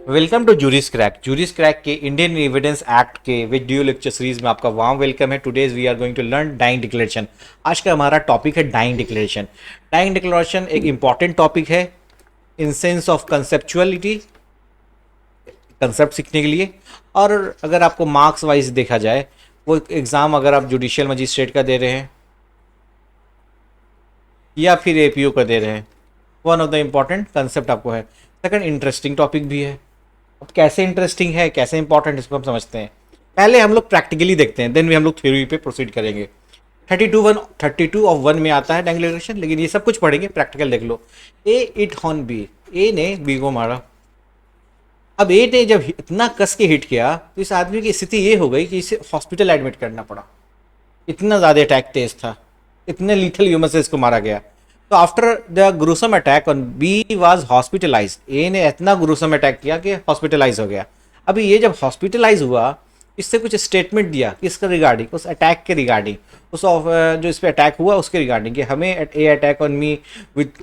Welcome to Juris Crack. Juris Crack के Indian evidence Act के video lecture series में आपका वार्म वेलकम है। Today's we are going to learn dying declaration. आज का हमारा टॉपिक है डाइंग डिक्लेरेशन। डाइंग डिक्लेरेशन एक इंपॉर्टेंट टॉपिक है in sense of conceptuality, concept सीखने के लिए। और अगर आपको मार्क्स वाइज देखा जाए, वो एग्ज़ाम अगर आप जुडिशियल मजिस्ट्रेट का दे रहे हैं या फिर एपीओ का दे रहे हैं, one of the important concept आपको है। सेकंड, इंटरेस्टिंग टॉपिक भी है। अब कैसे इंटरेस्टिंग है, कैसे इंपॉर्टेंट, इसको हम समझते हैं। पहले हम लोग प्रैक्टिकली देखते हैं, देन भी हम लोग थ्योरी पे प्रोसीड करेंगे। 32 ऑफ 1 में आता है डाइंग डिक्लेरेशन, लेकिन ये सब कुछ पढ़ेंगे, प्रैक्टिकल देख लो। ए इट ऑन बी, ए ने बी को मारा। अब ए ने जब इतना कस के हिट किया तो इस आदमी की स्थिति ये हो गई कि इसे हॉस्पिटल एडमिट करना पड़ा। इतना ज़्यादा अटैक तेज था, इतने लीथल ह्यूमर से इसको मारा गया। तो after the gruesome attack on B was hospitalised, A ने इतना ग्रूसम अटैक किया कि हॉस्पिटलाइज हो गया। अभी ये जब हॉस्पिटलाइज हुआ, इससे कुछ स्टेटमेंट दिया किसका रिगार्डिंग, उस अटैक के रिगार्डिंग, जो इस पर अटैक हुआ उसके रिगार्डिंग, कि हमें A attack on me with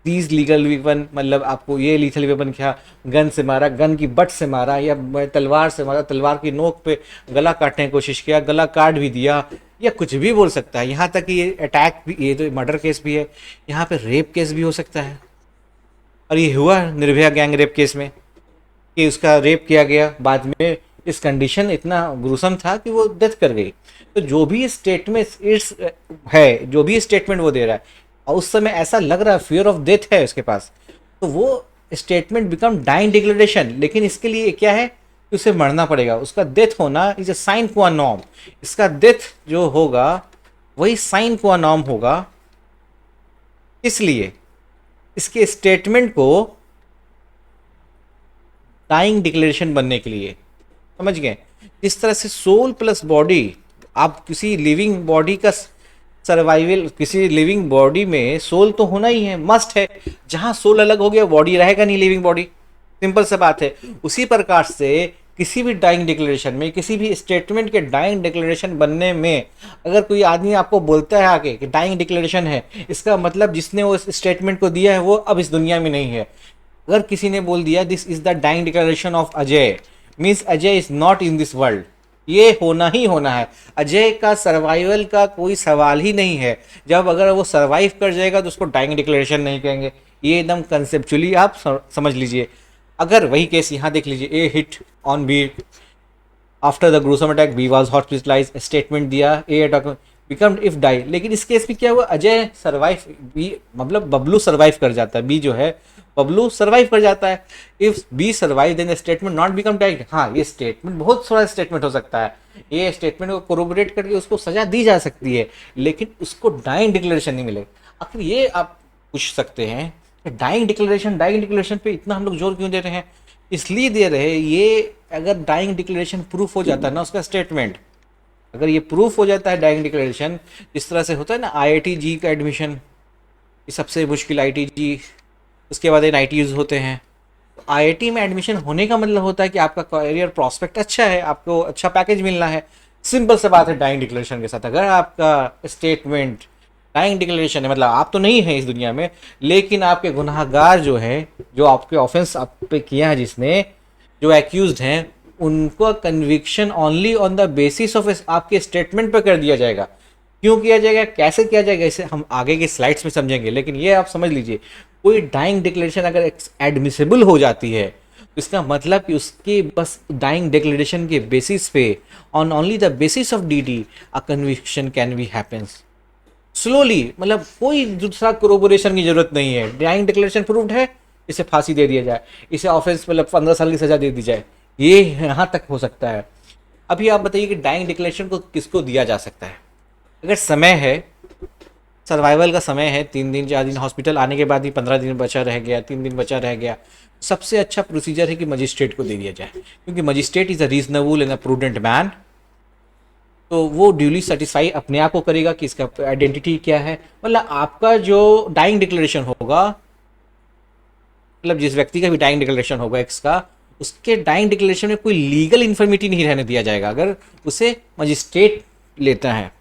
these legal weapon, मतलब आपको ये लीथल वेपन क्या, गन से मारा, गन की बट से मारा, या तलवार से मारा, तलवार की नोक पे गला काटने की कोशिश किया, गला काट भी दिया, या कुछ भी बोल सकता है। यहाँ तक कि ये अटैक भी, ये तो मर्डर केस भी है, यहाँ पे रेप केस भी हो सकता है। और ये हुआ निर्भया गैंग रेप केस में कि उसका रेप किया गया, बाद में इस कंडीशन इतना ग्रुसम था कि वो डेथ कर गई। तो जो भी स्टेटमेंट इट्स है, जो भी स्टेटमेंट वो दे रहा है, और उस समय ऐसा लग रहा है फियर ऑफ डेथ है उसके पास, तो वो स्टेटमेंट बिकम डाइंग डिक्लेरेशन। लेकिन इसके लिए क्या है कि उसे मरना पड़ेगा, उसका डेथ होना इज अ साइन क्वा नॉर्म। इसका डेथ जो होगा वही साइन क्वा नॉर्म होगा। इसलिए इसके स्टेटमेंट को डाइंग डिक्लेरेशन बनने के लिए, समझ गए, जिस तरह से सोल प्लस बॉडी, आप किसी लिविंग बॉडी का सर्वाइवल, किसी लिविंग बॉडी में सोल तो होना ही है, मस्ट है। जहां सोल अलग हो गया बॉडी रहेगा नहीं, लिविंग बॉडी, सिंपल सा बात है। उसी प्रकार से किसी भी डाइंग डिक्लेरेशन में, किसी भी स्टेटमेंट के डाइंग डिक्लेरेशन बनने में, अगर कोई आदमी आपको बोलता है आगे कि डाइंग डिक्लेरेशन है, इसका मतलब जिसने वो स्टेटमेंट को दिया है वो अब इस दुनिया में नहीं है। अगर किसी ने बोल दिया this is the dying declaration of Ajay, means Ajay is not in this world, ये होना ही होना है। अजय का सर्वाइवल का कोई सवाल ही नहीं है। जब अगर वो सर्वाइव कर जाएगा तो उसको डाइंग डिक्लेरेशन नहीं कहेंगे। ये एकदम कंसेप्चुअली आप समझ लीजिए। अगर वही केस यहाँ देख लीजिए, A hit on B after the gruesome attack, B was hospitalise, statement दिया, A attack become if die. लेकिन इस केस में क्या हुआ, अजय सर्वाइव, बी मतलब बबलू सर्वाइव कर जाता है, बी जो है बबलू सर्वाइव कर जाता है। If B survive then statement not become dying. हाँ, ये स्टेटमेंट बहुत सारा स्टेटमेंट हो सकता है, ये स्टेटमेंट को कोरोबोरेट करके उसको सजा दी जा सकती है, लेकिन उसको डाइंग डिक्लेरेशन नहीं मिलेगा। आखिर ये आप पूछ सकते हैं डाइंग डिक्लेरेशन पे इतना हम लोग जोर क्यों दे रहे हैं? इसलिए दे रहे हैं, ये अगर डाइंग डिक्लेरेशन प्रूफ हो जाता है ना, उसका स्टेटमेंट अगर ये प्रूफ हो जाता है डाइंग डिक्लेरेशन, जिस तरह से होता है ना आईआईटी जी का एडमिशन, ये सबसे मुश्किल आईआईटी जी, उसके बाद एनआईटीज होते हैं। आईआईटी में एडमिशन होने का मतलब होता है कि आपका करियर प्रॉस्पेक्ट अच्छा है, आपको अच्छा पैकेज मिलना है। सिंपल सा बात है डाइंग डिक्लेरेशन के साथ। अगर आपका स्टेटमेंट डाइंग डिक्लेरेशन है, मतलब आप तो नहीं है इस दुनिया में, लेकिन आपके गुनाहगार जो है, जो आपके ऑफेंस आप पे किया है, जिसने जो एक्यूज्ड हैं, उनको conviction only on the basis of आपके स्टेटमेंट पर कर दिया जाएगा। क्यों किया जाएगा, कैसे किया जाएगा, इसे हम आगे के स्लाइड्स में समझेंगे। लेकिन ये आप समझ लीजिए, कोई डाइंग डिक्लेरेशन अगर एडमिसिबल हो जाती है तो इसका मतलब कि उसके बस डाइंग डिक्लेरेशन के बेसिस पे, on only the basis of DD, a conviction can be happens slowly. मतलब कोई दूसरा कोरोबोरेशन की जरूरत नहीं है। डाइंग डिक्लेरेशन प्रूव्ड है, इसे फांसी दे दिया जाए, इसे ऑफेंस मतलब 15 साल की सजा दे दी जाए, ये यहाँ तक हो सकता है। अभी आप बताइए कि डाइंग डिक्लेरेशन को किसको दिया जा सकता है? अगर समय है, सर्वाइवल का समय है, 3 दिन 4 दिन, हॉस्पिटल आने के बाद ही 15 दिन बचा रह गया, 3 दिन बचा रह गया, सबसे अच्छा प्रोसीजर है कि मजिस्ट्रेट को दे दिया जाए, क्योंकि magistrate is a reasonable and a prudent man. तो वो ड्यूली सेटिस्फाई अपने आप को करेगा कि इसका आइडेंटिटी क्या है। मतलब आपका जो डाइंग डिक्लेरेशन होगा, मतलब जिस व्यक्ति का भी डाइंग डिक्लेरेशन होगा एक्स का, उसके डाइंग डिक्लेरेशन में कोई लीगल इन्फॉर्मिटी नहीं रहने दिया जाएगा अगर उसे मजिस्ट्रेट लेता है।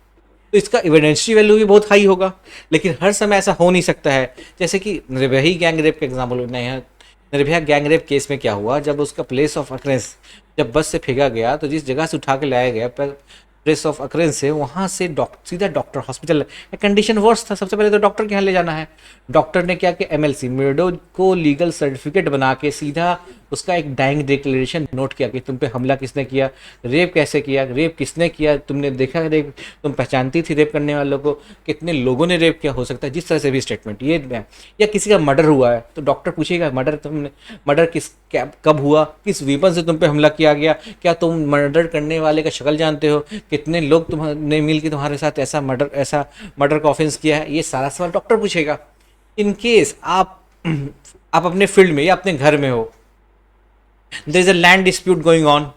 तो इसका एविडेंशियल वैल्यू भी बहुत हाई होगा। लेकिन हर समय ऐसा हो नहीं सकता है। जैसे कि निर्भया गैंग रेप का example Nirbhaya gang rape case में क्या हुआ, जब उसका प्लेस ऑफ अक्रेंस जब बस से फेंका गया तो जिस जगह से उठा के लाया गया प्लेस ऑफ अक्रेंस से, वहाँ से सीधा डॉक्टर हॉस्पिटल, कंडीशन वर्स था, सबसे पहले तो डॉक्टर के यहाँ ले जाना है। डॉक्टर ने क्या कि एमएलसी मेडो को लीगल सर्टिफिकेट बना के सीधा उसका एक डाइंग डिक्लेरेशन नोट किया कि तुम पे हमला किसने किया, रेप कैसे किया, रेप किसने किया, तुमने देखा रेप, तुम पहचानती थी रेप करने वालों को, कितने लोगों ने रेप किया, हो सकता है जिस तरह से भी स्टेटमेंट ये, या किसी का मर्डर हुआ है तो डॉक्टर पूछेगा मर्डर किस कब हुआ, किस वेपन से तुम पे हमला किया गया, क्या तुम मर्डर करने वाले का शक्ल जानते हो, कितने लोग तुमने मिल के तुम्हारे साथ ऐसा मर्डर का ऑफेंस किया है, ये सारा सवाल डॉक्टर पूछेगा। इन केस आप अपने फील्ड में या अपने घर में हो, there is a land dispute going on,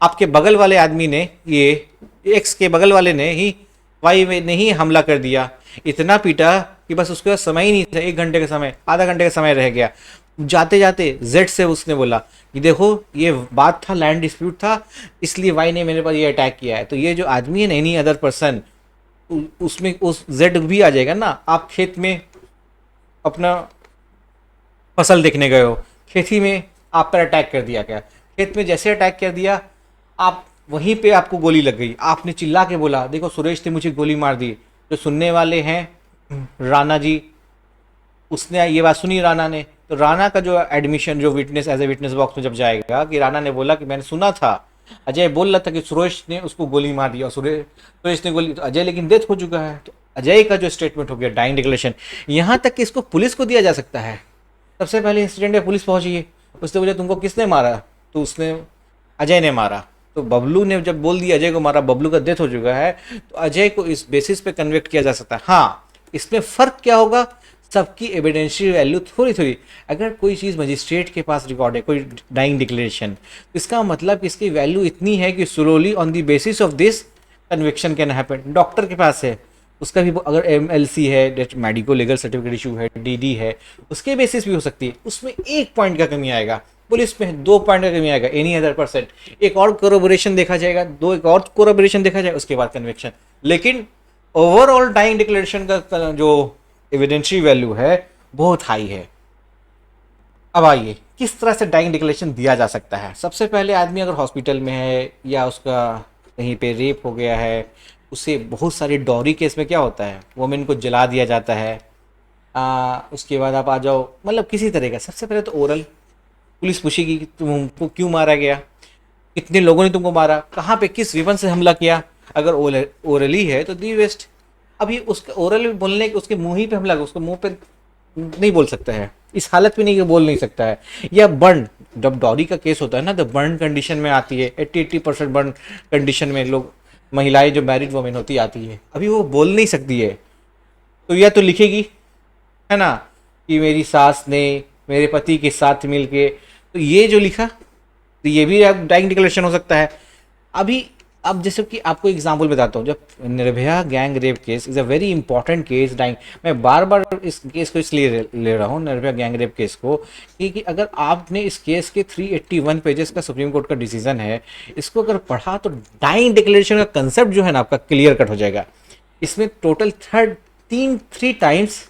आपके बगल वाले आदमी ने, ये एक्स के बगल वाले ने ही वाई ने ही हमला कर दिया, इतना पीटा कि बस उसके पास समय ही नहीं था, 1 घंटे का समय, आधा घंटे का समय रह गया। जाते जाते जेड से उसने बोला कि देखो ये बात था, लैंड डिस्प्यूट था, इसलिए वाई ने मेरे पर ये अटैक किया है। तो ये जो आदमी है ना, एनी अदर पर्सन, उसमें उस जेड भी आ जाएगा ना। आप खेत में अपना फसल देखने गए हो, खेती में आप पर अटैक कर दिया गया, खेत में जैसे अटैक कर दिया, आप वहीं पे आपको गोली लग गई, आपने चिल्ला के बोला देखो सुरेश ने मुझे गोली मार दी। जो सुनने वाले हैं राणा जी, उसने ये बात सुनी राणा ने, तो राणा का जो एडमिशन, जो witness as a witness box में जब जाएगा कि राणा ने बोला कि मैंने सुना था, अजय बोल रहा था कि सुरेश ने उसको गोली मार दिया, सुरेश ने गोली, तो अजय लेकिन डेथ हो चुका है। तो अजय का जो स्टेटमेंट हो गया डाइंग डिक्लेरेशन, यहाँ तक कि इसको पुलिस को दिया जा सकता है। सबसे पहले इंसिडेंट में पुलिस पहुंची है, उसने बोला तुमको किसने मारा, तो उसने अजय ने मारा। तो बबलू ने जब बोल दिया अजय को मारा, बबलू का डेथ हो चुका है, तो अजय को इस बेसिस पे कन्विक्ट किया जा सकता है। हाँ, इसमें फ़र्क क्या होगा, सबकी एविडेंशियल वैल्यू थोड़ी थोड़ी, अगर कोई चीज़ मजिस्ट्रेट के पास रिकॉर्ड है, कोई डाइंग डिक्लेरेशन, तो इसका मतलब इसकी वैल्यू इतनी है कि slowly on the basis of this conviction can happen. Doctor के पास है, उसका भी अगर एमएलसी है, मेडिको लीगल सर्टिफिकेट इशू है, डीडी है, उसके बेसिस भी हो सकती है। उसमें 1 पॉइंट का कमी आएगा, पुलिस में 2 पॉइंट का कमी आएगा, एनी अदर परसेंट एक और कोरोबोरेशन देखा जाएगा, एक और कोरोबोरेशन देखा जाएगा, उसके बाद कन्विक्शन। लेकिन ओवरऑल डाइंग डिक्लेरेशन का जो एविडेंशियल वैल्यू है बहुत हाई है। अब आइए किस तरह से डाइंग डिक्लेरेशन दिया जा सकता है। सबसे पहले आदमी अगर हॉस्पिटल में है या उसका कहीं पे रेप हो गया है, उसे बहुत सारी डॉरी केस में क्या होता है, वोमेन को जला दिया जाता है। उसके बाद आप आ जाओ, मतलब किसी तरह का, सबसे पहले तो ओरल, पुलिस पूछेगी कि तुमको क्यों मारा गया, कितने लोगों ने तुमको मारा, कहाँ पे किस वेपन से हमला किया। अगर ओरली है तो दी वेस्ट। अभी उसका ओरल बोलने के, उसके मुंह ही पे हमला, उसको मुंह पे नहीं बोल सकता है, इस हालत में नहीं कि बोल नहीं सकता है। या बर्न, जब डॉरी का केस होता है ना, तो बर्न कंडीशन में आती है, 80% बर्न कंडीशन में लोग, महिलाएं जो मैरिड वोमेन होती आती है, अभी वो बोल नहीं सकती है, तो या तो लिखेगी, है ना, कि मेरी सास ने मेरे पति के साथ मिलके, तो ये जो लिखा, तो ये भी डाइंग डिक्लेरेशन हो सकता है। अभी अब जैसे कि आपको एग्जांपल बताता हूँ, जब Nirbhaya gang rape case is a very important case, dying, मैं बार बार इस केस को इसलिए ले रहा हूँ, निर्भया गैंग रेप केस को, कि अगर आपने इस केस के 381 पेजेस का सुप्रीम कोर्ट का डिसीजन है, इसको अगर पढ़ा तो डाइंग डिक्लेरेशन का कंसेप्ट जो है ना आपका क्लियर कट हो जाएगा। इसमें टोटल 3 टाइम्स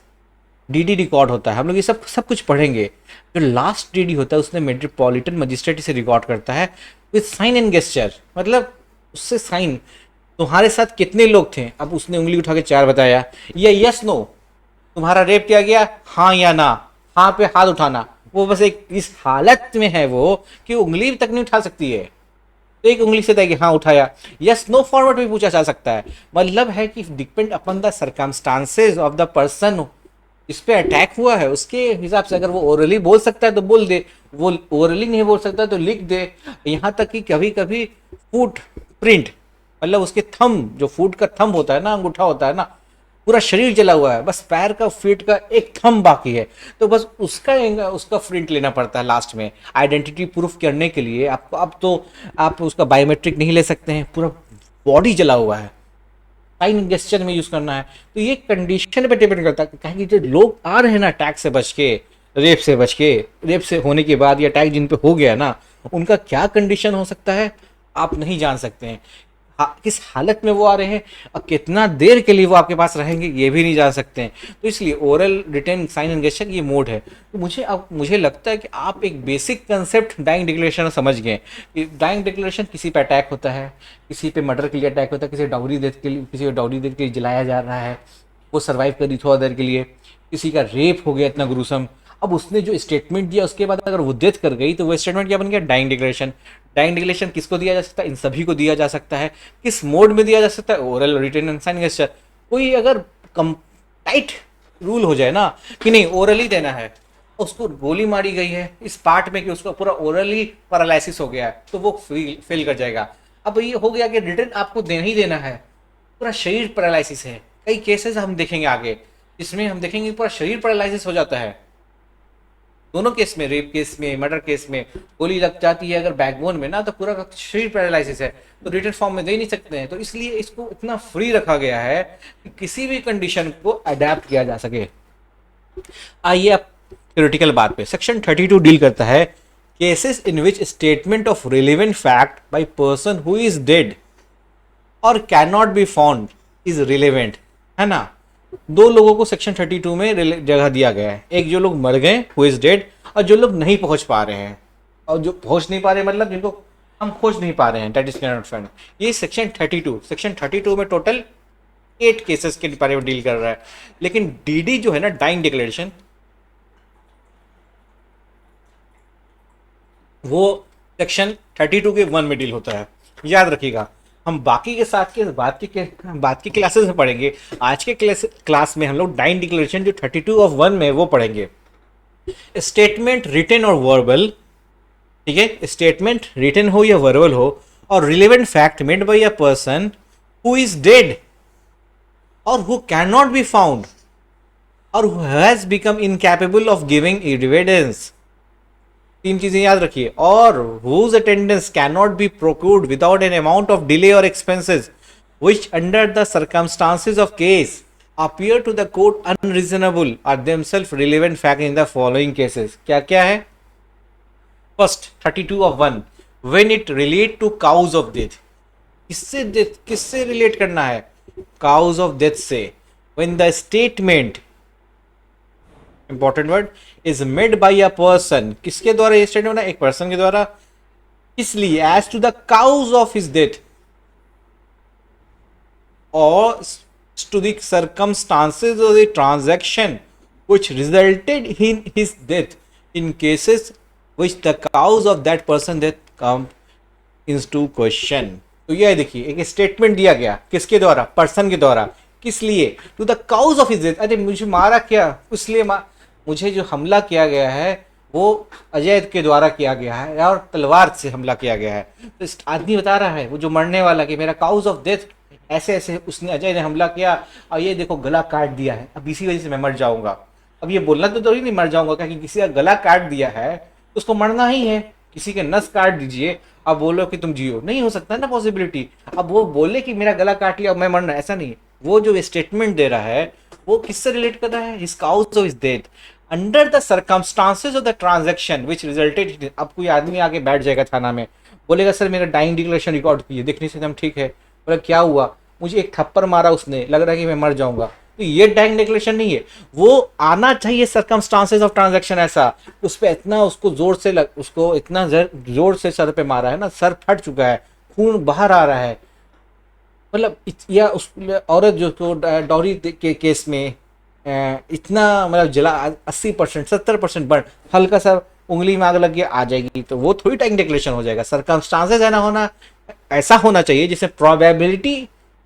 डीडी रिकॉर्ड होता है, हम लोग ये सब कुछ पढ़ेंगे। जो लास्ट डीडी होता है उसने मेट्रोपॉलिटन मजिस्ट्रेट से रिकॉर्ड करता है विद साइन एंड गेस्चर, मतलब उससे साइन, तुम्हारे साथ कितने लोग थे, अब उसने उंगली उठा के 4 बताया, या यस नो, तुम्हारा रेप किया गया, हाँ या ना, हाँ पे हाथ उठाना, वो बस एक इस हालत में है वो कि उंगली तक नहीं उठा सकती है, तो एक उंगली से कि हाँ उठाया, यस नो फॉर्मेट भी पूछा जा सकता है। मतलब है कि depend upon the circumstances of the person इस पे अटैक हुआ है, उसके हिसाब से अगर वो ओरली बोल सकता है तो बोल दे, वो ओरली नहीं बोल सकता तो लिख दे। यहाँ तक कि कभी कभी फुट प्रिंट, मतलब उसके थंब, जो फुट का थंब होता है ना, अंगूठा होता है ना, पूरा शरीर जला हुआ है, बस पैर का फीट का एक थंब बाकी है, तो बस उसका प्रिंट लेना पड़ता है लास्ट में आइडेंटिटी प्रूफ करने के लिए। आपको अब तो आप उसका बायोमेट्रिक नहीं ले सकते हैं, पूरा बॉडी जला हुआ है, साइन गेस्चर में यूज करना है। तो ये कंडीशन पे डिपेंड करता है, कहेंगे जो लोग आ रहे हैं ना अटैक से बच के, रेप से होने के बाद या अटैक जिन पे हो गया ना, उनका क्या कंडीशन हो सकता है आप नहीं जान सकते हैं। किस हालत में वो आ रहे हैं और कितना देर के लिए वो आपके पास रहेंगे ये भी नहीं जान सकते हैं। तो इसलिए oral, written, sign and gesture ये मोड है। तो मुझे लगता है कि आप एक बेसिक कंसेप्ट डाइंग डिक्लेरेशन समझ गए कि डाइंग डिक्लेरेशन किसी पे अटैक होता है, किसी पे मर्डर के लिए अटैक होता है, किसी को डाउरी दे के लिए जलाया जा रहा है, वो सर्वाइव कर रही थोड़ा देर के लिए, किसी का रेप हो गया इतना गुरुसम। अब उसने जो स्टेटमेंट दिया उसके बाद अगर वो डेथ कर गई तो वो स्टेटमेंट क्या बन गया? Dying declaration. डाइंग डिक्लेरेशन किसको दिया जा सकता है? इन सभी को दिया जा सकता है। किस मोड में दिया जा सकता है? Oral, written and sign gesture. कोई अगर कम टाइट रूल हो जाए ना कि नहीं ओरल ही देना है, उसको गोली मारी गई है इस पार्ट में कि उसका पूरा ओरली पैरालिसिस हो गया है तो वो फेल कर जाएगा। अब ये हो गया कि रिटन आपको देना ही देना है, पूरा शरीर पैरालिसिस है। कई केसेस हम देखेंगे आगे जिसमें हम देखेंगे पूरा शरीर पैरालिसिस हो जाता है। दोनों केस में, रेप केस में, मर्डर केस में गोली लग जाती है अगर बैकबोन में ना तो पूरा का शरीर पैरालिसिस है, तो रिटन फॉर्म में दे नहीं सकते हैं। तो इसलिए इसको इतना फ्री रखा गया है कि किसी भी कंडीशन को अडेप्ट किया जा सके। आइए अब थ्योरेटिकल बात पे। सेक्शन 32 डील करता है cases in which statement of relevant fact by person who is dead or can not be found is relevant, है ना। दो लोगों को सेक्शन 32 में जगह दिया गया है, एक जो लोग मर गए हु इज डेड और जो लोग नहीं पहुंच पा रहे हैं, और जो पहुंच नहीं पा रहे मतलब जिनको हम खोज नहीं पा रहे हैं, that is can not found. ये सेक्शन 32 में टोटल 8 केसेस के बारे में डील कर रहा है। लेकिन डीडी जो है ना, डाइंग डिक्लेरेशन, वो सेक्शन 32 के 1 में डील होता है। याद रखिएगा, हम बाकी के साथ के बात की क्लासेस में पढ़ेंगे। आज के क्लास में हम लोग डाइंग डिक्लेरेशन जो 32 ऑफ 1 में वो पढ़ेंगे। स्टेटमेंट रिटन और वर्बल, ठीक है, स्टेटमेंट रिटन हो या वर्बल हो और relevant fact made by a person who is dead और who can not be found और who has become incapable of giving evidence. 3 चीजें याद रखिए। और whose attendance cannot be procured without an amount of delay or expenses which under the circumstances of case appear to the court unreasonable are themselves relevant fact in the following cases। क्या क्या है? First 32 of 1 when it relate to cause of death। किससे relate करना है? cause of death से। when the statement, important word, is made by a person. किसके द्वारा ये स्टेटमेंट है? एक पर्सन के द्वारा। इसलिए as to the cause of his death और to the circumstances of the transaction which resulted in his death in cases which the cause of that person death come into question. तो ये देखिए, एक statement दिया गया किसके द्वारा? Person के द्वारा। किस लिए? To the cause of his death. अरे मुझे मारा क्या? इसलिए मुझे जो हमला किया गया है वो अजय के द्वारा किया गया है और तलवार से हमला किया गया है। तो इस आदमी बता रहा है, वो जो मरने वाला, कि मेरा काउज ऑफ डेथ ऐसे ऐसे उसने, अजय ने हमला किया और ये देखो गला काट दिया है, अब इसी वजह से मैं मर जाऊंगा। अब ये बोलना तो ही नहीं मर जाऊंगा, क्योंकि किसी का गला काट दिया है तो उसको मरना ही है। किसी के नस काट दीजिए, अब बोलो कि तुम जियो, नहीं हो सकता ना पॉसिबिलिटी। अब वो बोले कि मेरा गला काट लिया अब मैं मरना, ऐसा नहीं। वो जो स्टेटमेंट दे रहा है वो किससे रिलेट कर रहा है? His cause of his death under the circumstances of the transaction which resulted. अब कोई आदमी आगे बैठ जाएगा थाना में, बोलेगा सर मेरा डाइंग डिक्लेरेशन रिकॉर्ड कीजिए, देखने से एकदम ठीक है। बोला क्या हुआ? मुझे एक थप्पड़ मारा उसने, लग रहा है कि मैं मर जाऊंगा। तो ये डाइंग डिक्लेरेशन नहीं है। वो आना चाहिए सर्कमस्टांसेस ऑफ ट्रांजैक्शन ऐसा, उस पर इतना उसको जोर से उसको इतना जोर से सर पे मारा है ना, सर फट चुका है, खून बाहर आ रहा है। मतलब या उस औरत जो तो डॉरी के केस में इतना मतलब जला 80% 70% बर्न, हल्का सा उंगली में आग लग गया आ जाएगी, तो वो थोड़ी टाइम डिक्लेरेशन हो जाएगा। सर्कमस्टांसेस है ना होना, ऐसा होना चाहिए जिससे प्रोबेबिलिटी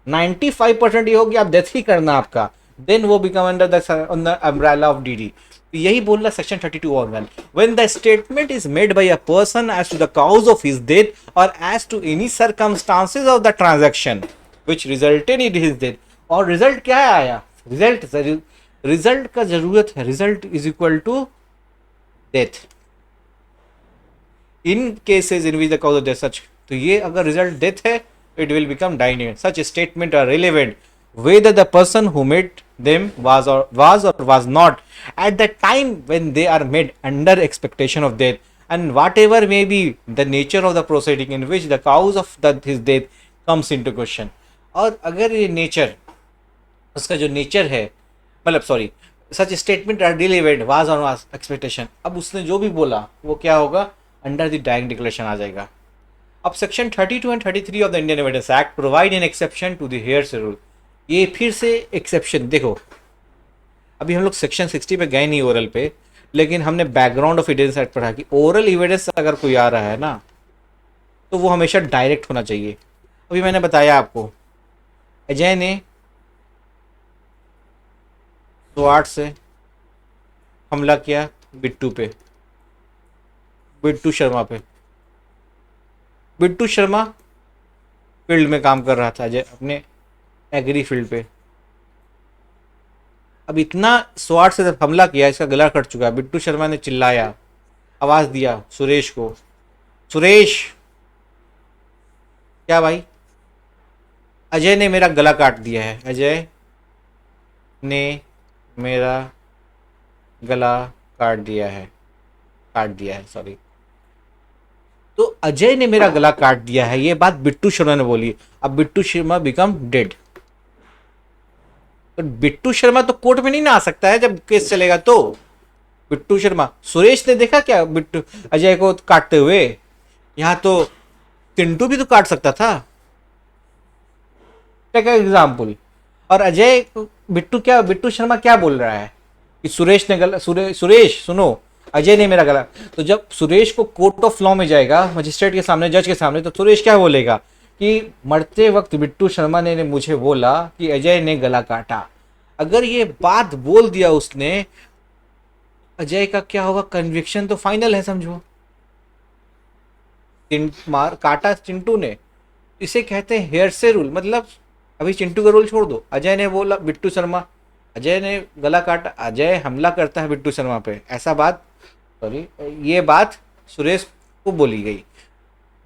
95% ये होगी आप डेथ ही करना आपका, देन वो become under the umbrella of DD. यही बोल रहा सेक्शन 32 और 1। When the statement is made by a person as to the cause of his death और as to any circumstances of the transaction which resulted in his death. और result क्या आया? Result का जरूरत है, result is equal to death in cases in which the cause of death such. तो ये अगर रिजल्ट डेथ है it will become dynamic. Such statement are relevant whether the person who made them was was not at the time when they are made under expectation of death, and whatever may be the nature of the proceeding in which the cause of his death comes into question. और अगर ये nature, उसका जो nature है, मतलब sorry, such statement are real event was on was expectation, अब उसने जो भी बोला वो क्या होगा, अंडर द डायरेक्ट डिक्लेरेशन आ जाएगा। अब section 32 and 33 of the Indian evidence act provide an exception to the hearsay rule. ये फिर से एक्सेप्शन देखो, अभी हम लोग सेक्शन 60 पे गए नहीं ओरल पे, लेकिन हमने बैकग्राउंड ऑफ एविडेंस एक्ट पढ़ा कि ओरल एविडेंस अगर कोई आ रहा है ना तो वो हमेशा डायरेक्ट होना चाहिए। अभी मैंने बताया आपको, अजय ने स्वाट से हमला किया बिट्टू पे, बिट्टू शर्मा पे। बिट्टू शर्मा फील्ड में काम कर रहा था अजय, अपने एग्री फील्ड पे। अब इतना स्वाट से जब हमला किया, इसका गला कट चुका है, बिट्टू शर्मा ने चिल्लाया, आवाज दिया सुरेश को, सुरेश क्या भाई, अजय ने मेरा गला काट दिया है, अजय ने मेरा गला काट दिया है सॉरी। तो अजय ने मेरा गला काट दिया है, ये बात बिट्टू शर्मा ने बोली। अब बिट्टू शर्मा बिकम डेड। तो बिट्टू शर्मा तो कोर्ट में नहीं ना आ सकता है जब केस चलेगा। तो बिट्टू शर्मा, सुरेश ने देखा क्या बिट्टू अजय को काटते हुए, यहां तो चिंटू भी तो काट सकता था। Take example. और अजय बिट्टू शर्मा क्या बोल रहा है कि सुरेश ने गला, सुरेश सुनो, अजय ने मेरा गला। तो जब सुरेश को कोर्ट ऑफ लॉ में जाएगा, मजिस्ट्रेट के सामने, जज के सामने, तो सुरेश क्या बोलेगा कि मरते वक्त बिट्टू शर्मा ने मुझे बोला कि अजय ने गला काटा। अगर ये बात बोल दिया उसने, अजय का क्या होगा, कन्विक्शन तो फाइनल है समझो। मार काटा चिंटू ने, इसे कहते हैं हेयरसे रूल। मतलब अभी चिंटू का रोल छोड़ दो, अजय ने बोला बिट्टू शर्मा, अजय ने गला काटा, अजय हमला करता है बिट्टू शर्मा पे, ऐसा बात, सॉरी ये बात सुरेश को बोली गई,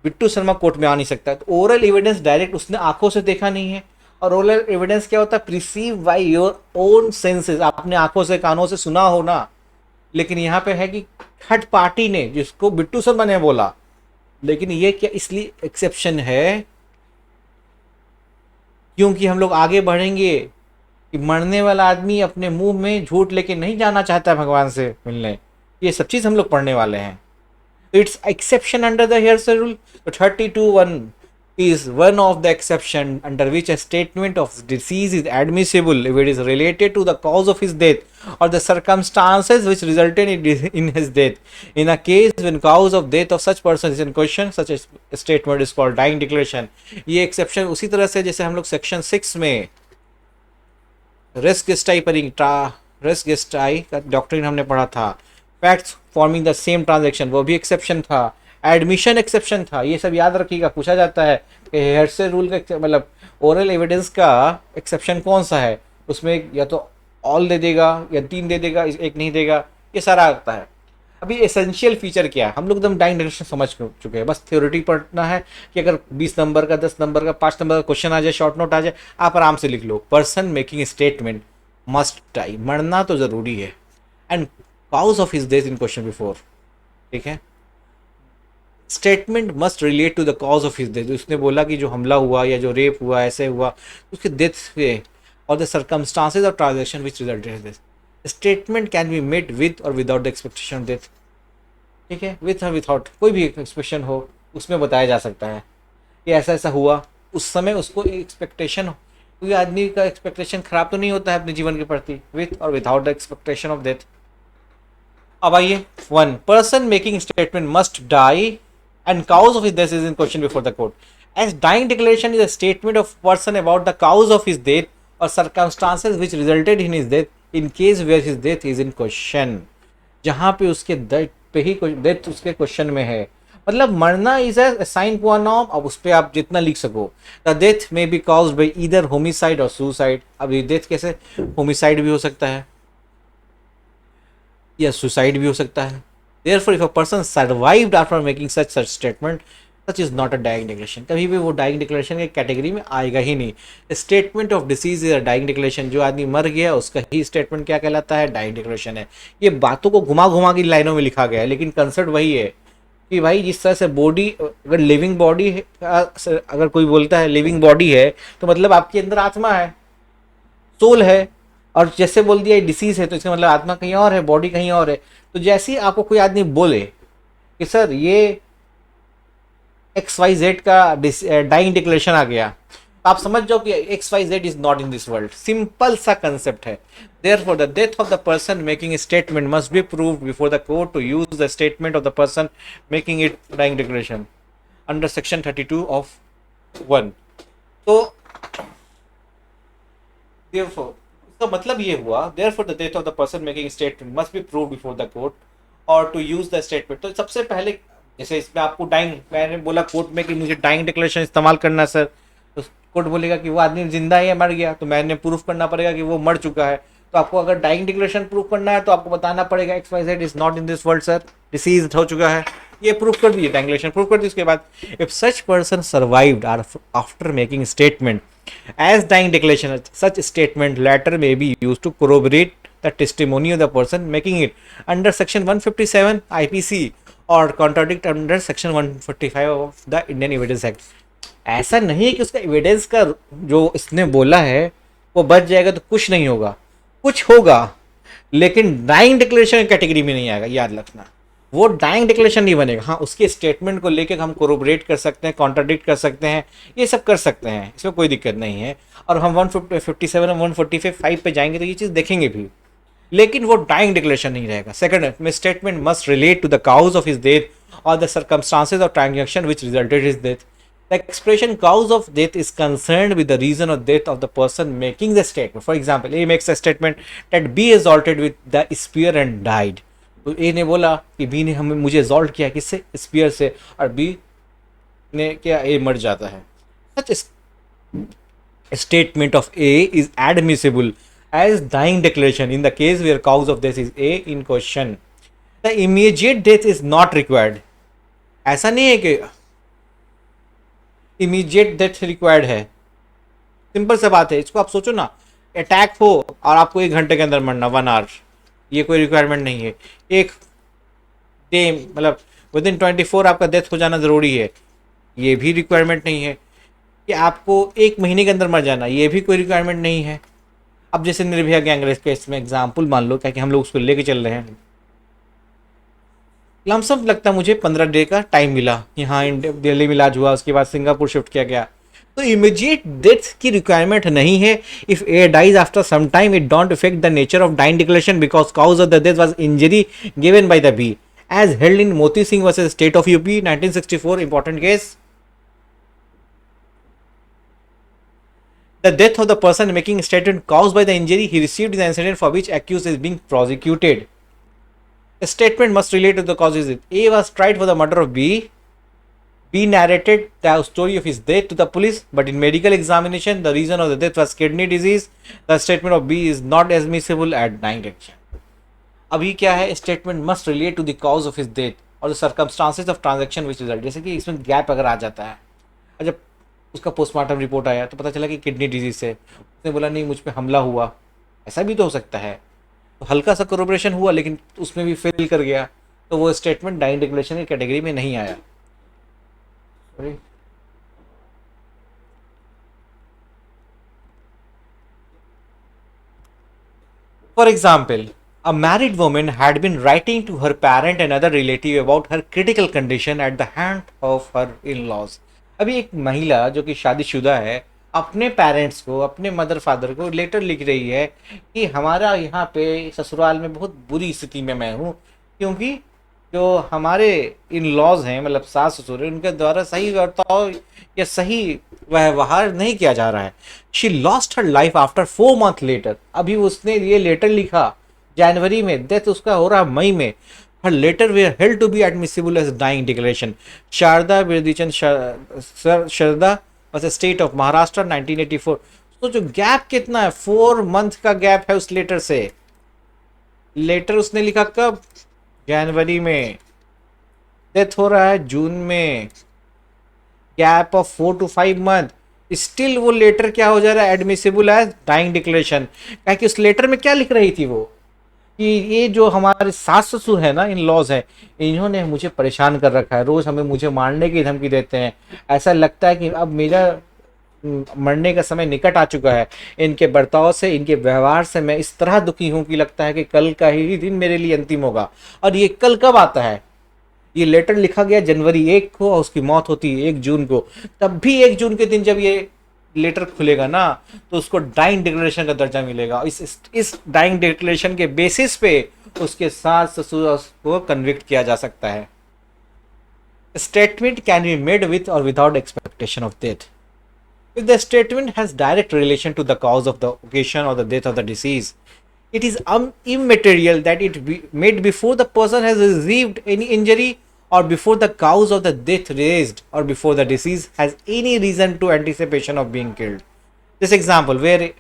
बिट्टू शर्मा कोर्ट में आ नहीं सकता। तो ओरल एविडेंस डायरेक्ट उसने आंखों से देखा नहीं है। और ओरल एविडेंस क्या होता है, perceive by your own senses, आपने आंखों से कानों से सुना हो ना। लेकिन यहाँ पे है कि थर्ड पार्टी ने, जिसको बिट्टू शर्मा ने बोला। लेकिन ये क्या इसलिए एक्सेप्शन है क्योंकि हम लोग आगे बढ़ेंगे कि मरने वाला आदमी अपने मुंह में झूठ लेके नहीं जाना चाहता भगवान से मिलने। ये सब चीज हम लोग पढ़ने वाले हैं। Its exception under the hearsay rule. So 32(1) is one of the exception under which a statement of decease is admissible if it is related to the cause of his death or the circumstances which resulted in his death. In a case when cause of death of such person is in question, such a statement is called dying declaration. ये exception उसी तरह से जैसे हम लोग section 6 में risk स्टाई का doctrine हमने पढ़ा था, facts forming the same transaction, वो भी एक्सेप्शन था, एडमिशन एक्सेप्शन था। ये सब याद रखिएगा, पूछा जाता है कि हेयरसे रूल का मतलब ओरल एविडेंस का एक्सेप्शन कौन सा है। उसमें या तो ऑल दे देगा या 3 दे देगा, एक नहीं देगा, ये सारा आता है। अभी एसेंशियल फीचर क्या है, हम लोग एकदम डायरेक्ट डिक्लेरेशन समझ चुके हैं, बस थ्योरेटिक पढ़ना है कि अगर 20 नंबर का, 10 नंबर का, 5 नंबर का क्वेश्चन आ जाए, शॉर्ट नोट आ जाए, आप आराम से लिख लो। Person making statement must die, मरना तो जरूरी है, and cause of his death in question before, ठीक है। Statement must relate to the cause of his death. उसने बोला कि जो हमला हुआ या जो रेप हुआ, ऐसे हुआ, उसके डेथ पे और the circumstances of transaction which resulted in this. Statement can be made with और without the expectation of death, ठीक है। विथ और विदाउट कोई भी एक्सपेक्टेशन हो उसमें बताया जा सकता है कि ऐसा ऐसा हुआ, उस समय उसको एक्सपेक्टेशन हो, क्योंकि आदमी का एक्सपेक्टेशन खराब तो नहीं होता है अपने जीवन के प्रति, विथ और without the expectation of death. अब आइए, 1 person making statement must die and cause of his death is in question before the court. As dying declaration is a statement of person about the cause of his death or circumstances which resulted in his death in case where his death is in question. जहाँ पे उसके death पे ही death उसके question में है, मतलब मरना is a sign क्वानम। अब उस पर आप जितना लिख सको, the death may be caused by either homicide और सुसाइड। अब ये डेथ कैसे, होमिसाइड भी हो सकता है या सुसाइड भी हो सकता है। Therefore, if a person survived after making such statement, such is not a dying declaration. कभी भी वो dying declaration के कैटेगरी में आएगा ही नहीं। Statement of decease is a dying declaration. जो आदमी मर गया उसका ही स्टेटमेंट क्या कहलाता है, dying declaration है। ये बातों को घुमा घुमा की लाइनों में लिखा गया है, लेकिन कंसेप्ट वही है कि भाई जिस तरह से बॉडी, अगर लिविंग बॉडी है, अगर कोई बोलता है लिविंग बॉडी है तो मतलब आपके अंदर आत्मा है, सोल है। और जैसे बोल दिया डिसीज है तो इसका मतलब आत्मा कहीं और है, बॉडी कहीं और है। तो जैसे ही आपको कोई आदमी बोले कि सर ये XYZ का डाइंग डिक्लेरेशन आ गया, तो आप समझ जाओ कि XYZ is not in this world. Simple सा कंसेप्ट है। Therefore, the death of the person making a statement must be proved before the court to use the statement of the person making it dying declaration under section 32 of 1। तो therefore इसका मतलब ये हुआ, therefore the death of the person making a statement must be proved before the court or to use the statement। तो सबसे पहले जैसे इसमें आपको डाइंग, मैंने बोला कोर्ट में कि मुझे डाइंग डिक्लेरेशन इस्तेमाल करना है सर, तो कोर्ट बोलेगा कि वो आदमी जिंदा है या मर गया, तो मैंने प्रूफ करना पड़ेगा कि वो मर चुका है। तो आपको अगर डाइंग डिक्लेरेशन प्रूफ करना है तो आपको बताना पड़ेगा XYZ is not in this world sir, disease हो चुका है, ये प्रूफ कर दीजिए, डाइंग डिक्लेरेशन प्रूफ कर दीजिए। उसके बाद if such person survived after making statement as dying declaration, such statement later may be used to corroborate the testimony of the person making it under section 157 IPC or contradict under section 145 of the Indian Evidence Act। ऐसा नहीं है कि उसका evidence का जो इसने बोला है वो बच जाएगा, तो कुछ नहीं होगा, कुछ होगा लेकिन डाइंग डिक्लेरेशन कैटेगरी में नहीं आएगा, याद रखना। वो डाइंग डिक्लेरेशन नहीं बनेगा। हाँ, उसके स्टेटमेंट को लेकर हम कोरोबरेट कर सकते हैं, कॉन्ट्राडिक्ट कर सकते हैं, ये सब कर सकते हैं, इसमें कोई दिक्कत नहीं है। और हम 157 और 145 पे जाएंगे तो ये चीज़ देखेंगे भी, लेकिन वो डाइंग डिक्लेरेशन नहीं रहेगा। सेकंड में statement must relate to the cause of his death और the circumstances of transaction which resulted his death. The expression cause of death is concerned with the reason of death of the person making the statement. For example, A makes a statement that B assaulted with the spear and died. तो A ने बोला कि B ने हमें मुझे assault किया, किससे? Spear से, और बी ने क्या, ए मर जाता है। सच statement of A is admissible as dying declaration in the case where cause of death is A in question। The immediate death is not required। ऐसा नहीं है कि immediate death required है, सिंपल सा बात है। इसको आप सोचो ना, अटैक हो और आपको 1 घंटे के अंदर मरना, 1 आवर, ये कोई रिक्वायरमेंट नहीं है। एक डे मतलब विदिन 24 आपका डेथ हो जाना ज़रूरी है, ये भी रिक्वायरमेंट नहीं है। कि आपको 1 महीने के अंदर मर जाना, ये भी कोई रिक्वायरमेंट नहीं है। अब जैसे निर्भया गैंगरेप केस में एग्जाम्पल मान लो, क्या कि हम लोग उसको लेके चल रहे हैं, लमसम लगता मुझे 15 डे का टाइम मिला कि हाँ दिल्ली में इलाज हुआ, उसके बाद सिंगापुर शिफ्ट किया गया। तो इमीडिएट डेथ की रिक्वायरमेंट नहीं है। If A dies after some time it don't effect the nature of dying declaration because cause of the death was injury given by the B as held in Moti Singh versus state of UP 1964 important case. The death of the person making a statement caused by the injury he received in the incident for which accused is being prosecuted. A statement must relate to the causes. A was tried for the murder of B. B narrated the story of his death to the police, but in medical examination, the reason of the death was kidney disease. The statement of B is not admissible at dying action। अभी क्या है, statement must relate to the cause of his death or the circumstances of transaction which result। जैसे कि इसमें gap अगर आ जाता है, और जब उसका पोस्टमार्टम रिपोर्ट आया तो पता चला कि किडनी डिजीज है, उसने बोला नहीं मुझ पे हमला हुआ, ऐसा भी तो हो सकता है। तो हल्का सा कोरोबरेशन हुआ लेकिन उसमें भी फेल कर गया, तो वो स्टेटमेंट डाइंग डिक्लेरेशन की कैटेगरी में नहीं आया। For example, a married woman had been writing to her parent and other relative about her critical condition at the hand of her in-laws। अभी एक महिला जो कि शादीशुदा है अपने पेरेंट्स को, अपने मदर फादर को लेटर लिख रही है कि हमारा यहाँ पे ससुराल में बहुत बुरी स्थिति में मैं हूँ, क्योंकि जो हमारे इन लॉज हैं, मतलब सास ससुर, उनके द्वारा सही बर्ताव या सही व्यवहार नहीं किया जा रहा है। She lost her life after 4 months later. अभी उसने ये लेटर लिखा जनवरी में, डेथ उसका हो रहा मई में। Her letter were held to be admissible as dying declaration। Sharda Birdichand Sharda was a state of Maharashtra 1984। तो जो गैप कितना है, 4 month का गैप है उस लेटर से। लेटर उसने लिखा कब? जनवरी में, डेथ हो रहा है जून में, gap of 4 to 5 month। Still वो लेटर क्या हो जा रहा है, एडमिसिबल एज डाइंग डिक्लेरेशन। क्या कि उस लेटर में क्या लिख रही थी वो, कि ये जो हमारे सास ससुर है ना, इन लॉज है, इन्होंने मुझे परेशान कर रखा है, रोज हमें मुझे मारने की धमकी देते हैं। ऐसा लगता है कि अब मेरा मरने का समय निकट आ चुका है। इनके बर्ताव से, इनके व्यवहार से मैं इस तरह दुखी हूं कि लगता है कि कल का ही दिन मेरे लिए अंतिम होगा। और ये कल कब आता है? ये लेटर लिखा गया जनवरी 1 को और उसकी मौत होती है 1 जून को। तब भी 1 जून के दिन जब ये लेटर खुलेगा ना, तो उसको डाइंग डिक्लेरेशन का दर्जा मिलेगा। इस डाइंग डिक्लेरेशन के बेसिस पे उसके सास ससुर को कन्विक्ट किया जा सकता है। Statement can be made with और without expectation of death. If the statement has direct relation to the cause of the occasion or the death of the disease, it is immaterial that it be made before the person has received any injury or before the cause of the death raised or before the disease has any reason to anticipation of being killed. This example where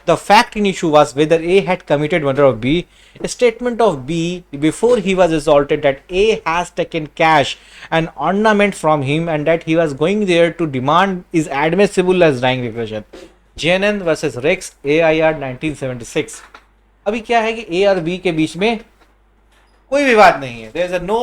the fact in issue was whether A had committed murder of B. A statement of B before he was assaulted that A has taken cash and ornament from him and that he was going there to demand is admissible as dying declaration. JNN versus Rex AIR 1976. अभी क्या है कि A और B के बीच में कोई विवाद नहीं है. There is no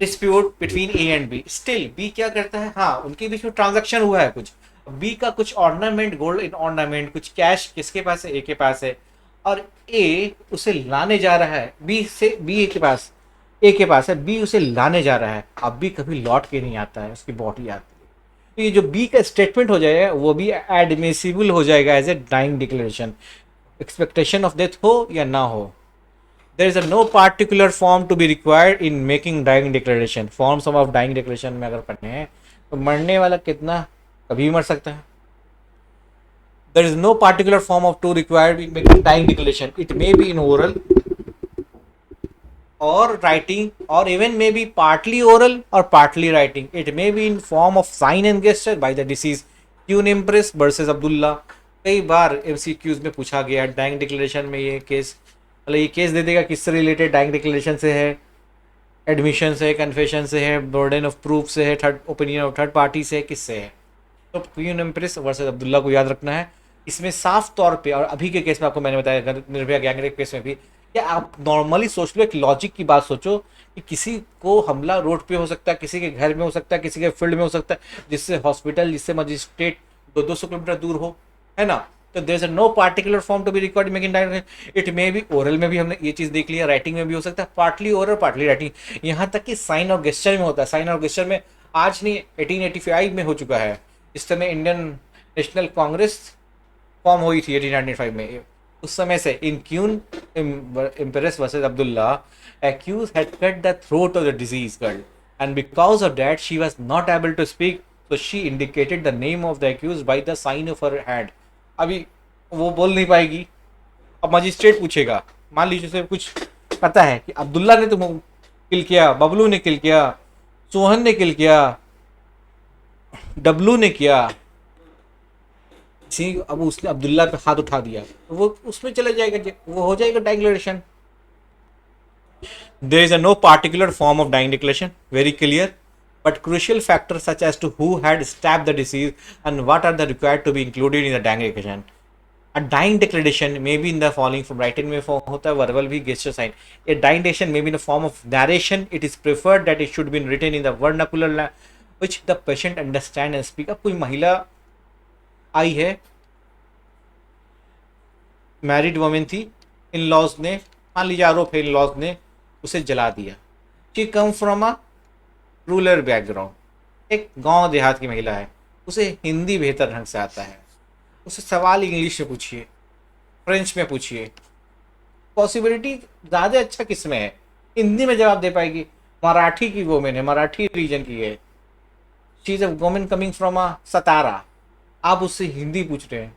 dispute between A and B. Still B क्या करता है, हाँ उनके बीच में ट्रांजैक्शन हुआ है कुछ. बी का कुछ ऑर्नामेंट, गोल्ड इन ऑर्नामेंट, कुछ कैश किसके पास है? ए के पास है. और ए उसे लाने जा रहा है बी से, बी के पास, ए के पास है, बी उसे लाने जा रहा है. अब बी कभी लौट के नहीं आता है, उसकी बॉडी आती है. तो ये जो बी का स्टेटमेंट हो जाएगा वो भी एडमिसिबल हो जाएगा as a dying declaration. Expectation of death हो या ना हो. There is no particular form to be required in making dying declaration. Forms of dying declaration में अगर पढ़ने हैं तो मरने वाला कितना कभी मर सकता है. There is no particular form of to required in making dying declaration. It may be in oral or writing, or even may be partly oral or partly writing. It may be in form of sign and gesture by the deceased. Queen Empress versus Abdullah. कई बार MCQs में पूछा गया dying declaration में ये case, मतलब ये case दे देगा किससे रिलेटेड, डाइंग डिक्लेरेशन से है, एडमिशन से है, कन्फेशन से है, बर्डन ऑफ प्रूफ से है, third opinion of third party से है, किससे है. तो क्वीन एम्प्रेस वर्सेस अब्दुल्ला को याद रखना है. इसमें साफ तौर पे, और अभी के केस में आपको मैंने बताया निर्भया गैंगरेप केस में भी, क्या आप नॉर्मली सोच लो, एक लॉजिक की बात सोचो कि किसी को हमला रोड पे हो सकता है, किसी के घर में हो सकता है, किसी के फील्ड में हो सकता है, जिससे हॉस्पिटल, जिससे मजिस्ट्रेट 200 किलोमीटर दूर हो, है ना. तो there is no particular form to be record making dying. It may be oral में भी हमने ये चीज़ देख लिया, राइटिंग में भी हो सकता है, पार्टली ओरल पार्टली राइटिंग, यहाँ तक कि साइन और गेस्चर में होता है. साइन और गेस्चर में आज नहीं 1885 में हो चुका है. इस समय इंडियन नेशनल कांग्रेस फॉर्म हुई थी 1895 में. उस समय से in Queen Empress versus Abdulla, accused had cut the throat of the deceased girl and because of that she was not able to speak, so she indicated the name of the accused by the sign of her hand. अभी वो बोल नहीं पाएगी. अब magistrate पूछेगा, मान लीजिए उसे कुछ पता है कि अब्दुल्ला ने तुम किल किया, बबलू ने किल किया, सोहन ने किल किया, डब्लू ने किया, अब उसने अब्दुल्ला पे हाथ उठा दिया, तो वो उसमें चला जाएगा, वो हो जाएगा declaration. There is no particular form of dying declaration, very clear, but crucial factors such as to who had stabbed the deceased and what are the required to be included in the dying declaration. A dying declaration may be in the following from written में form होता है, verbal भी, gesture sign. A dying declaration may be in the form of narration. It is preferred that it should be written in the vernacular which the patient understand and speak. अब कोई महिला आई है, married women थी, in laws ने, मान लीजिए आरोप है, इन लॉज ने उसे जला दिया. She come from a rural background, एक गांव देहात की महिला है, उसे हिंदी बेहतर ढंग से आता है, उसे सवाल इंग्लिश में पूछिए, फ्रेंच में पूछिए, पॉसिबिलिटी ज़्यादा अच्छा किस में है, हिंदी में जवाब दे पाएगी. मराठी की वोमेन है, मराठी रीजन की है, she is a women coming from a Satara, आप उससे हिंदी पूछ रहे हैं,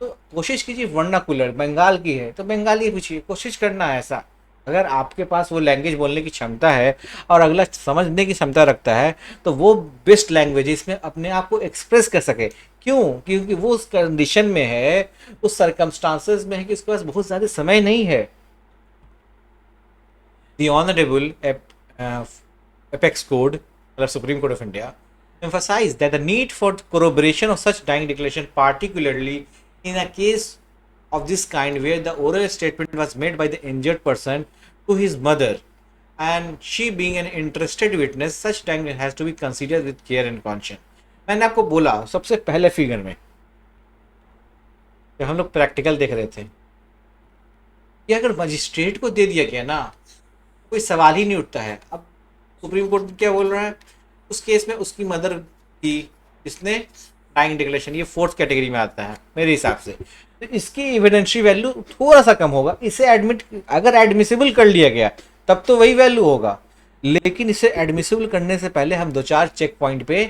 तो कोशिश कीजिए वर्नाकुलर, बंगाल की है तो बंगाली पूछिए, कोशिश करना है ऐसा. अगर आपके पास वो लैंग्वेज बोलने की क्षमता है और अगला समझने की क्षमता रखता है तो वो बेस्ट लैंग्वेज है, इसमें अपने आप को एक्सप्रेस कर सके. क्यों? क्योंकि वो उस कंडीशन में है, उस सर्कमस्टांसेस में है कि उसके पास बहुत ज़्यादा समय नहीं है. द ऑनरेबल एपेक्स कोड, मतलब supreme court of India, emphasized that the need for corroboration of such dying declaration, particularly in a case of this kind where the oral statement was made by the injured person to his mother and she being an interested witness, such time has to be considered with care and caution. मैंने आपको बोला सबसे पहले figure में जब हम लोग practical देख रहे थे कि अगर मजिस्ट्रेट को दे दिया गया ना, कोई सवाल ही नहीं उठता है। अब सुप्रीम कोर्ट क्या बोल रहा है, उस केस में उसकी मदर की जिसने डाइंग डिक्लेरेशन, ये फोर्थ कैटेगरी में आता है मेरे हिसाब से, तो इसकी एविडेंशियरी वैल्यू थोड़ा सा कम होगा। इसे एडमिट अगर एडमिसिबल कर लिया गया तब तो वही वैल्यू होगा, लेकिन इसे एडमिसिबल करने से पहले हम 2-4 चेक पॉइंट पे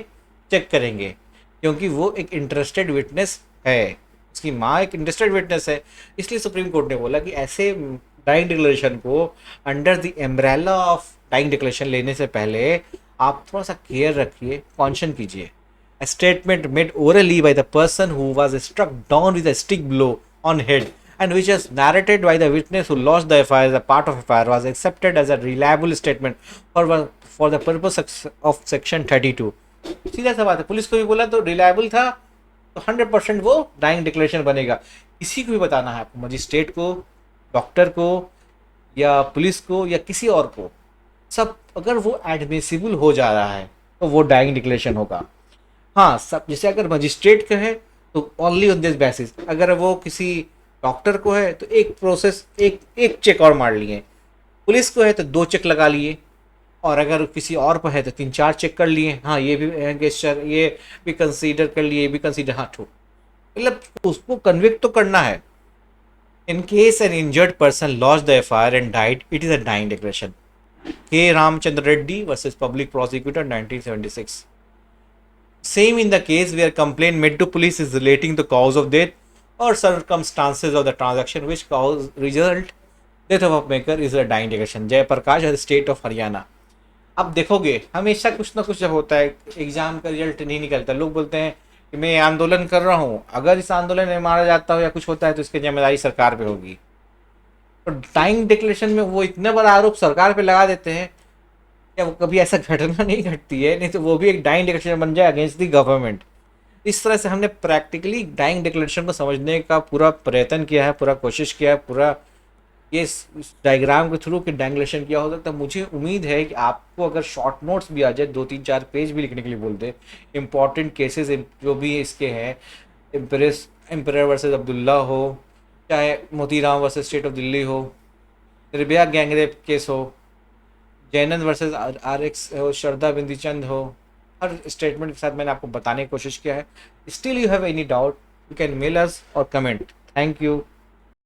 चेक करेंगे, क्योंकि वो एक इंटरेस्टेड विटनेस है, उसकी माँ एक इंटरेस्टेड विटनेस है। इसलिए सुप्रीम कोर्ट ने बोला कि ऐसे डाइंग डिक्लेरेशन को under the umbrella of dying declaration लेने से पहले आप थोड़ा सा केयर रखिए, कॉन्शन कीजिए। A statement made orally by the person who was struck down with a stick blow on head and which was narrated by the witness who lodged the FIR as a part of FIR was accepted as a reliable statement for the purpose of section 32। सीधा सा बात है, police को भी बोला तो reliable था, तो 100% वो डाइंग डिक्लेरेशन बनेगा। किसी को भी बताना है आपको, मजिस्ट्रेट को, डॉक्टर को या पुलिस को या किसी और को, सब अगर वो एडमिसिबल हो जा रहा है तो वो डाइंग डिक्लेरेशन होगा। हाँ, सब जैसे अगर मजिस्ट्रेट का है तो ओनली ऑन दिस बेसिस, अगर वो किसी डॉक्टर को है तो एक प्रोसेस एक चेक और मार लिए, पुलिस को है तो 2 चेक लगा लिए, और अगर किसी और पर है तो 3-4 चेक कर लिए। हाँ, ये भी गेस्चर, ये भी कंसीडर कर लिए, ये भी कंसीडर, हाँ ठो, मतलब उसको कन्विक्ट तो करना है। In case an injured person lost the FIR and died, it is a dying declaration. K Ramchandra Reddy versus public prosecutor 1976। Same in the case where complaint made to police is relating the cause of death or circumstances of the transaction which cause result death of upmaker is a dying declaration। Jaiprakash state of Haryana. अब देखोगे हमेशा कुछ ना कुछ जब होता है, exam का रिजल्ट नहीं निकलता, लोग बोलते हैं कि मैं आंदोलन कर रहा हूँ, अगर इस आंदोलन में मारा जाता हो या कुछ होता है तो इसकी जिम्मेदारी सरकार पे होगी। तो डाइंग डिक्लेरेशन में वो इतना बड़ा आरोप सरकार पे लगा देते हैं, या वो कभी ऐसा घटना नहीं घटती है, नहीं तो वो भी एक डाइंग डिक्लेरेशन बन जाए अगेंस्ट द गवर्नमेंट। इस तरह से हमने प्रैक्टिकली डाइंग डिक्लेरेशन को समझने का पूरा प्रयत्न किया है, पूरा कोशिश किया है, पूरा ये डायग्राम के थ्रू कि डाइंग डिक्लेरेशन किया होता है। तो मुझे उम्मीद है कि आपको अगर शॉर्ट नोट्स भी आ जाए, 2-3-4 पेज भी लिखने के लिए बोलते, इंपॉर्टेंट केसेस जो भी इसके हैं, एम्परर वर्सेस अब्दुल्ला हो, चाहे Motiram versus state of Delhi हो, निर्भया गैंगरेप केस हो, जैनंद वर्सेस RX हो, श्रद्धा बिंदीचंद हो, हर स्टेटमेंट के साथ मैंने आपको बताने की कोशिश किया है। Still you have any doubt, you can mail us और कमेंट। Thank you.